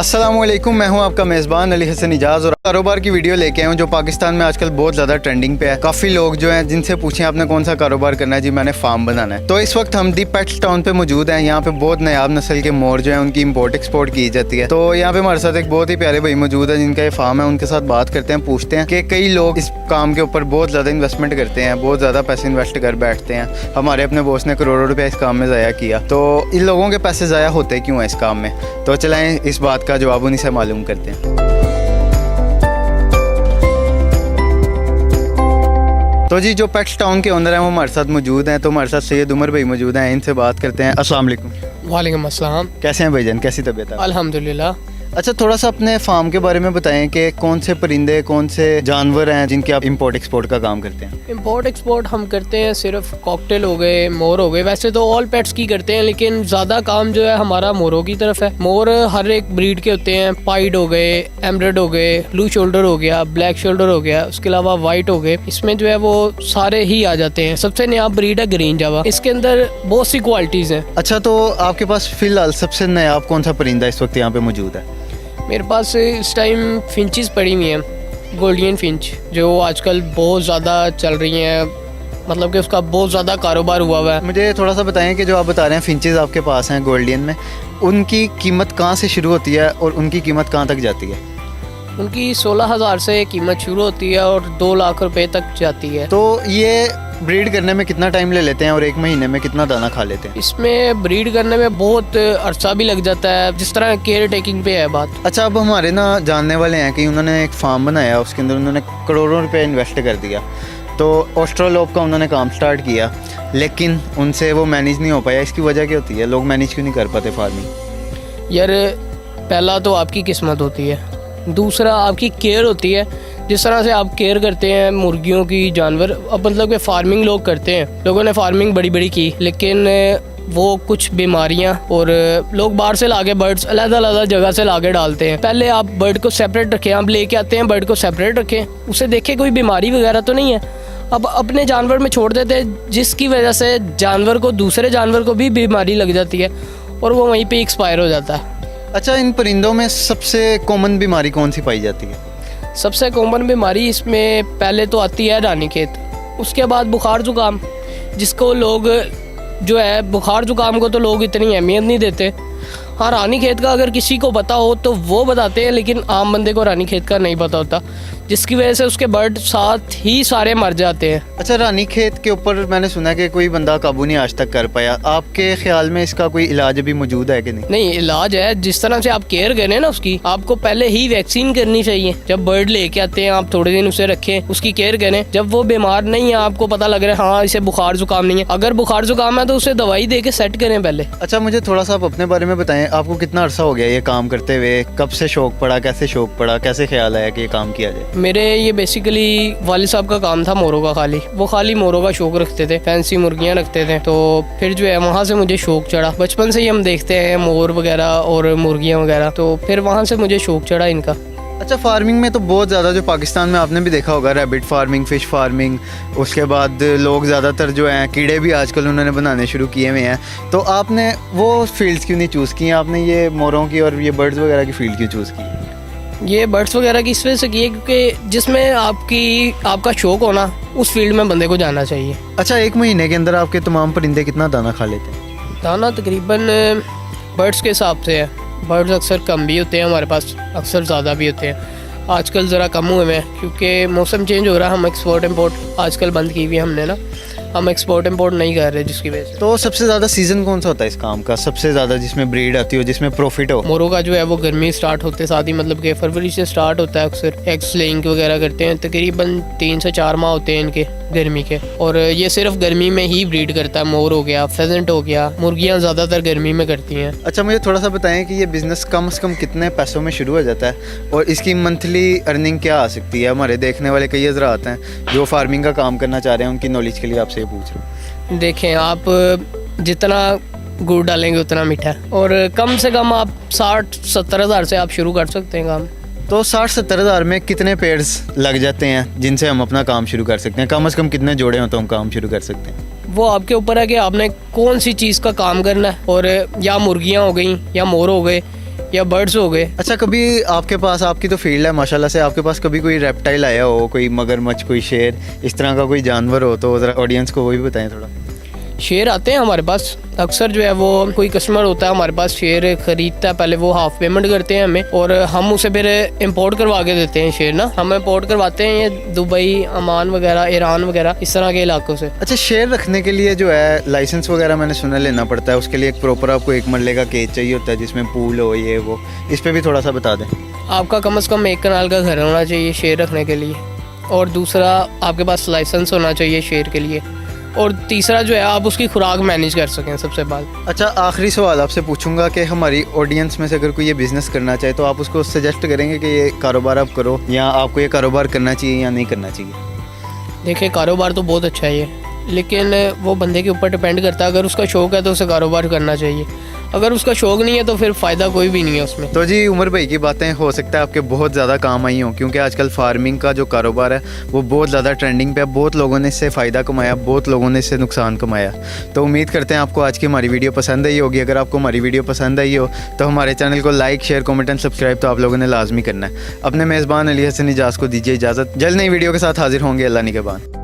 अस्सलामुअलैकुम, मैं हूं आपका मेज़बान अली हसन इजाज़ और कारोबार की वीडियो लेके आया हूं जो पाकिस्तान में आजकल बहुत ज़्यादा ट्रेंडिंग पे है। काफ़ी लोग जो हैं जिनसे पूछें आपने कौन सा कारोबार करना है, जी मैंने फार्म बनाना है। तो इस वक्त हम दी पेट्स टाउन पे मौजूद हैं। यहाँ पे बहुत नायाब नस्ल के मोर जो हैं उनकी इम्पोर्ट एक्सपोर्ट की जाती है। तो यहाँ पे हमारे साथ एक बहुत ही प्यारे भाई मौजूद है जिनका ये फार्म है। उनके साथ बात करते हैं, पूछते हैं कि कई लोग इस काम के ऊपर बहुत ज़्यादा इन्वेस्टमेंट करते हैं, बहुत ज़्यादा पैसे इन्वेस्ट कर बैठते हैं। हमारे अपने बॉस ने करोड़ों रुपया इस काम में ज़ाया किया, तो इन लोगों के पैसे ज़ाया होते क्यों हैं इस काम में? तो चलें इस बात का जवाब उन्हीं से मालूम करते हैं। तो जी जो पेट्स टाउन के ओनर हैं वो हमारे साथ मौजूद हैं। तो हमारे साथ सैयद उमर भाई मौजूद हैं, इनसे बात करते हैं। अस्सलाम वालेकुम। वालेकुम अस्सलाम। कैसे हैं भाईजान, कैसी तबीयत है? अल्हम्दुलिल्लाह। अच्छा, थोड़ा सा अपने फार्म के बारे में बताएं कि कौन से परिंदे, कौन से जानवर हैं जिनके आप इंपोर्ट एक्सपोर्ट का काम करते हैं? इंपोर्ट एक्सपोर्ट हम करते हैं, सिर्फ कॉकटेल हो गए, मोर हो गए। वैसे तो ऑल पेट्स की करते हैं, लेकिन ज़्यादा काम जो है हमारा मोरों की तरफ है। मोर हर एक ब्रीड के होते हैं। पाइड हो गए, एमरेड हो गए, ब्लू शोल्डर हो गया, ब्लैक शोल्डर हो गया, उसके अलावा वाइट हो गए। इसमें जो है वो सारे ही आ जाते हैं। सबसे नया ब्रीड है ग्रीन जावा, इसके अंदर बहुत सी क्वालिटीज़ हैं। अच्छा, तो आपके पास फिलहाल सबसे नायाब कौन सा परिंदा इस वक्त यहाँ पे मौजूद है? मेरे पास इस टाइम फिंचेस पड़ी हुई हैं, गोल्डन फिंच, जो आजकल बहुत ज़्यादा चल रही हैं। मतलब कि उसका बहुत ज़्यादा कारोबार हुआ है। मुझे थोड़ा सा बताएं कि जो आप बता रहे हैं फिंचेस आपके पास हैं गोल्डन में, उनकी कीमत कहाँ से शुरू होती है और उनकी कीमत कहाँ तक जाती है? उनकी 16,000 से कीमत शुरू होती है और 2 लाख रुपए तक जाती है। तो ये ब्रीड करने में कितना टाइम ले लेते हैं और एक महीने में कितना दाना खा लेते हैं? इसमें ब्रीड करने में बहुत अरसा भी लग जाता है, जिस तरह केयर टेकिंग पे है बात। अच्छा, अब हमारे ना जानने वाले हैं कि उन्होंने एक फार्म बनाया, उसके अंदर उन्होंने करोड़ों रुपए इन्वेस्ट कर दिया। तो ऑस्ट्रोलोप का उन्होंने काम स्टार्ट किया, लेकिन उनसे वो मैनेज नहीं हो पाया। इसकी वजह क्या होती है? लोग मैनेज क्यों नहीं कर पाते फार्मिंग? यार, पहला तो आपकी किस्मत होती है, दूसरा आपकी केयर होती है। जिस तरह से आप केयर करते हैं मुर्गियों की, जानवर, अब मतलब कि फार्मिंग लोग करते हैं, लोगों ने फार्मिंग बड़ी बड़ी की, लेकिन वो कुछ बीमारियां और लोग बाहर से लाके बर्ड्स अलग-अलग जगह से लाके डालते हैं। पहले आप बर्ड को सेपरेट रखें, आप लेके आते हैं बर्ड को सेपरेट रखें, उसे देखें कोई बीमारी वगैरह तो नहीं है। अब अपने जानवर में छोड़ देते हैं, जिसकी वजह से जानवर को, दूसरे जानवर को भी बीमारी लग जाती है और वो वहीं पे एक्सपायर हो जाता है। अच्छा, इन परिंदों में सबसे कॉमन बीमारी कौन सी पाई जाती है? सबसे कॉमन बीमारी इसमें पहले तो आती है रानीखेत, उसके बाद बुखार जुकाम, जिसको लोग जो है बुखार जुकाम को तो लोग इतनी अहमियत नहीं देते। हाँ, रानीखेत का अगर किसी को पता हो तो वो बताते हैं, लेकिन आम बंदे को रानीखेत का नहीं पता होता, जिसकी वजह से उसके बर्ड साथ ही सारे मर जाते हैं। अच्छा, रानीखेत के ऊपर मैंने सुना कि कोई बंदा काबू नहीं आज तक कर पाया। आपके ख्याल में इसका कोई इलाज भी मौजूद है कि नहीं? नहीं, इलाज है। जिस तरह से आप केयर करें ना उसकी, आपको पहले ही वैक्सीन करनी चाहिए। जब बर्ड लेके आते हैं आप थोड़े दिन उसे रखें, उसकी केयर करें। जब वो बीमार नहीं है, आपको पता लग रहा है हाँ इसे बुखार जुकाम नहीं है, अगर बुखार जुकाम है तो उसे दवाई दे के सेट करें पहले। अच्छा, मुझे थोड़ा सा आप अपने बारे में बताएं, आपको कितना अरसा हो गया ये काम करते हुए? कब से शौक पड़ा, कैसे शौक पड़ा, कैसे ख्याल आया कि ये काम किया जाए? मेरे ये बेसिकली वालिद साहब का काम था मोरों का। वो खाली मोरों का शौक रखते थे, फैंसी मुर्गियां रखते थे। तो फिर जो है वहाँ से मुझे शौक चढ़ा। बचपन से ही हम देखते हैं मोर वगैरह और मुर्गियां वगैरह, तो फिर वहाँ से मुझे शौक चढ़ा इनका। अच्छा, फार्मिंग में तो बहुत ज़्यादा, जो पाकिस्तान में आपने भी देखा होगा, रैबिट फार्मिंग, फ़िश फार्मिंग, उसके बाद लोग ज़्यादातर जो हैं कीड़े भी आजकल उन्होंने बनाने शुरू किए हुए हैं। तो आपने वो फील्ड्स क्यों नहीं चूज़ की? आपने ये मोरों की और ये बर्ड्स वगैरह की फील्ड क्यों चूज़ की? ये बर्ड्स वगैरह की इस वजह से की है क्योंकि जिसमें आपका शौक होना, उस फील्ड में बंदे को जाना चाहिए। अच्छा, एक महीने के अंदर आपके तमाम परिंदे कितना दाना खा लेते हैं? दाना तकरीबन बर्ड्स के हिसाब से है। बर्ड्स अक्सर कम भी होते हैं हमारे पास, अक्सर ज़्यादा भी होते हैं। आजकल ज़रा कम हुए हैं क्योंकि मौसम चेंज हो रहा है। हम एक्सपोर्ट इम्पोर्ट आजकल बंद की हुई है हमने ना, हम एक्सपोर्ट इम्पोर्ट नहीं कर रहे, जिसकी वजह से। तो सबसे ज़्यादा सीज़न कौन सा होता है इस काम का? सबसे ज़्यादा जिसमें ब्रीड आती हो, जिसमें प्रॉफिट हो? मोरों का जो है वो गर्मी स्टार्ट होते साथ ही, मतलब कि फरवरी से स्टार्ट होता है। अक्सर एग्स लेइंग वगैरह करते हैं, तकरीबन 3 से 4 माह होते हैं इनके गर्मी के, और ये सिर्फ गर्मी में ही ब्रीड करता है। मोर हो गया, फेजेंट हो गया, मुर्गियाँ ज़्यादातर गर्मी में करती हैं। अच्छा, मुझे थोड़ा सा बताएं कि ये बिज़नेस कम से कम कितने पैसों में शुरू हो जाता है और इसकी मंथली अर्निंग क्या आ सकती है? हमारे देखने वाले कई हज़रात हैं जो फार्मिंग का काम करना चाह रहे हैं, उनकी नॉलेज के लिए आपसे ये पूछ रहा हूँ। देखें, आप जितना गुड़ डालेंगे उतना मीठा है, और कम से कम आप 60-70 हज़ार से आप शुरू कर सकते हैं काम। तो 60-70 हज़ार में कितने पेड्स लग जाते हैं जिनसे हम अपना काम शुरू कर सकते हैं? कम से कम कितने जोड़े हो तो हम काम शुरू कर सकते हैं? वो आपके ऊपर है कि आपने कौन सी चीज़ का काम करना है। और या मुर्गियाँ हो गई या मोर हो गए या बर्ड्स हो गए। अच्छा, कभी आपके पास, आपकी तो फील्ड है माशाल्लाह से, आपके पास कभी कोई रेप्टाइल आया हो, कोई मगरमच्छ, कोई शेर, इस तरह का कोई जानवर हो तो ज़रा ऑडियंस को वो भी बताएं थोड़ा। शेर आते हैं हमारे पास अक्सर, जो है वो कोई कस्टमर होता है हमारे पास शेर ख़रीदता है, पहले वो हाफ पेमेंट करते हैं हमें और हम उसे फिर इंपोर्ट करवा के देते हैं शेर ना। हम इंपोर्ट करवाते हैं ये दुबई, अमान वगैरह, ईरान वगैरह इस तरह के इलाकों से। अच्छा, शेर रखने के लिए जो है लाइसेंस वगैरह मैंने सुना लेना पड़ता है, उसके लिए एक प्रॉपर आपको 1 मरले का केज चाहिए होता है जिसमें पूल हो, ये वो, इस पर भी थोड़ा सा बता दें। आपका कम से कम 1 कनाल का घर होना चाहिए शेर रखने के लिए, और दूसरा आपके पास लाइसेंस होना चाहिए शेर के लिए, और तीसरा जो है आप उसकी खुराक मैनेज कर सकें सबसे बाद। अच्छा, आखिरी सवाल आपसे पूछूंगा कि हमारी ऑडियंस में से अगर कोई ये बिज़नेस करना चाहे तो आप उसको सजेस्ट करेंगे कि ये कारोबार आप करो, या आपको ये कारोबार करना चाहिए या नहीं करना चाहिए? देखिए, कारोबार तो बहुत अच्छा है ये, लेकिन वो बंदे के ऊपर डिपेंड करता है। अगर उसका शौक़ है तो उसे कारोबार करना चाहिए, अगर उसका शौक़ नहीं है तो फिर फ़ायदा कोई भी नहीं है उसमें। तो जी, उमर भाई की बातें हो सकता है आपके बहुत ज़्यादा काम आई हों, क्योंकि आजकल फार्मिंग का जो कारोबार है वो बहुत ज़्यादा ट्रेंडिंग पे है, बहुत लोगों ने इससे फ़ायदा कमाया, बहुत लोगों ने इससे नुकसान कमाया। तो उम्मीद करते हैं आपको आज की हमारी वीडियो पसंद आई होगी। अगर आपको हमारी वीडियो पसंद आई हो तो हमारे चैनल को like, share, comment and subscribe तो आप लोगों ने लाजमी करना है। अपने मेज़बान अली हसन इजाज़ को दीजिए इजाज़त। जल्द नई वीडियो के साथ हाजिर होंगे। अल्लाह निगहबान।